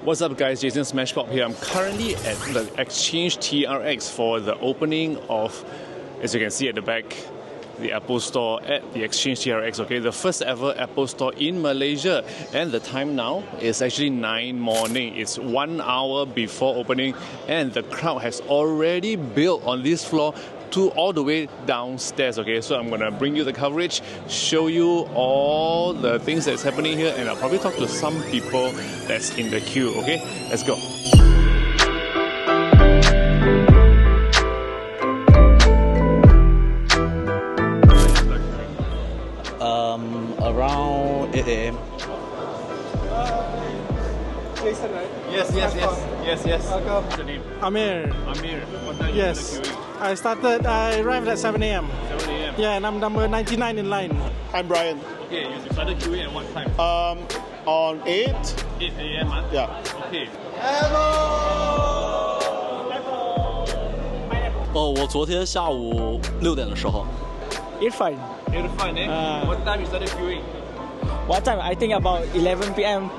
What's up guys, Jason Smashpop here. I'm currently at the Exchange TRX for the opening of, as you can see at the back, the Apple store at the Exchange TRX, okay? The first ever Apple store in Malaysia. And the time now is actually 9 morning. It's 1 hour before opening and the crowd has already built on this floor to all the way downstairs, okay? So I'm gonna bring you the coverage, show you all the things that's happening here, and I'll probably talk to some people that's in the queue, okay? Let's go. Around 8 AM. Jason, right? Yes. Welcome. What's your name? Amir. Amir. What time Yes. you queuing? I arrived at 7 AM. 7 a.m. Yeah, and I'm number 99 in line. I'm Brian. Okay, you started queuing at what time? On 8. 8 a.m. Huh? Yeah. Okay. 我昨天下午6点的时候。 It's fine. It's fine, eh? What time you started queuing? What time? I think about 11 p.m.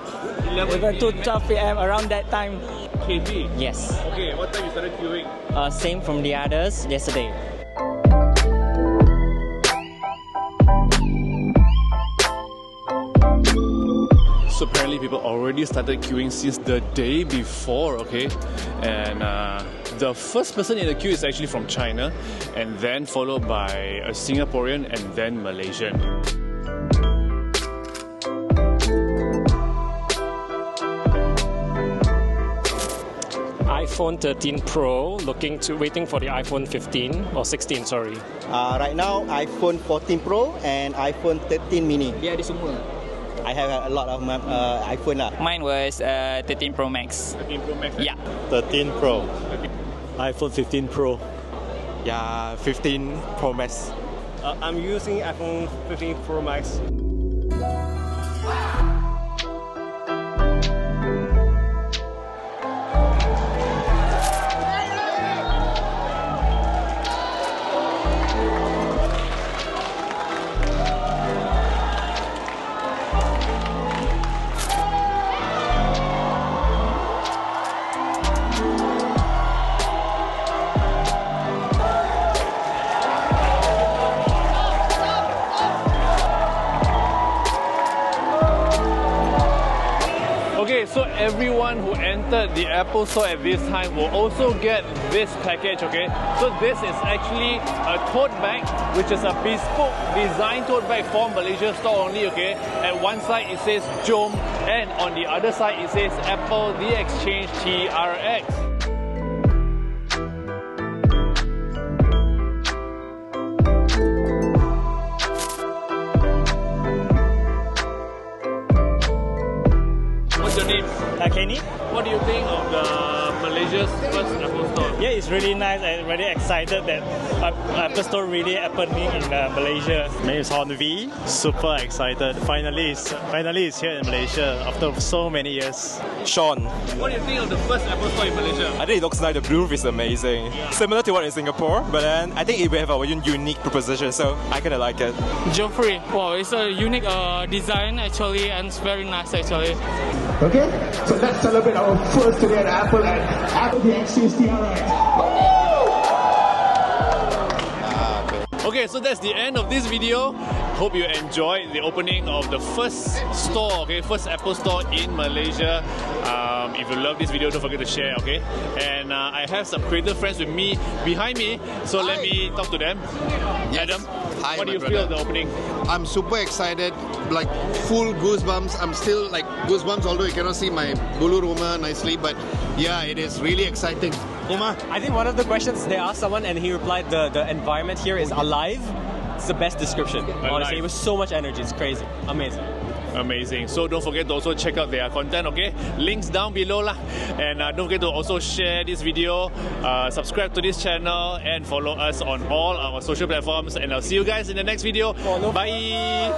11 to 12 p.m. around that time. KB? Yes. Okay, what time you started queuing? Same from the others yesterday. So apparently people already started queuing since the day before, okay? And the first person in the queue is actually from China, and then followed by a Singaporean and then Malaysian. iPhone 13 Pro, waiting for the iPhone 15 or 16, sorry. Right now, iPhone 14 Pro and iPhone 13 mini. Yeah, di semua. I have a lot of iPhone lah. Mine was 13 Pro Max. 13 Pro Max? Yeah. 13 Pro. iPhone 15 Pro. Yeah, 15 Pro Max. I'm using iPhone 15 Pro Max. Okay, so everyone who entered the Apple store at this time will also get this package, okay? So this is actually a tote bag, which is a bespoke design tote bag for Malaysia store only, okay? At one side it says Jom, and on the other side it says Apple The Exchange TRX. What's your name? Kenny? What do you think of the Malaysia's first Apple store? Yeah, it's really nice and really excited that Apple Store really happening in Malaysia. My name is Hon V. Super excited. Finally, it's here in Malaysia after so many years. Sean, What do you think of the first Apple store in Malaysia? I think it looks like the blue roof is amazing. Yeah. Similar to what in Singapore, but then I think it will have a unique proposition, so I kind of like it. Geoffrey, wow, it's a unique design actually, and it's very nice actually. Okay, so let's celebrate our first today at Apple and Apple the Exchange TRX. Okay, so that's the end of this video. Hope you enjoyed the opening of the first store, okay, first Apple store in Malaysia. If you love this video, don't forget to share, okay? And I have some creative friends with me behind me, so let me talk to them. Yes. Adam, Hi, what do you my feel of brother. the opening? I'm super excited, like full goosebumps. I'm still like goosebumps, although you cannot see my bulu roma nicely, but yeah, it is really exciting. I think one of the questions they asked someone and he replied the environment here is alive. It's the best description. Honestly, it was so much energy. It's crazy. Amazing. Amazing. So don't forget to also check out their content, okay? Links down below lah. And don't forget to also share this video, subscribe to this channel, and follow us on all our social platforms. And I'll see you guys in the next video. Bye!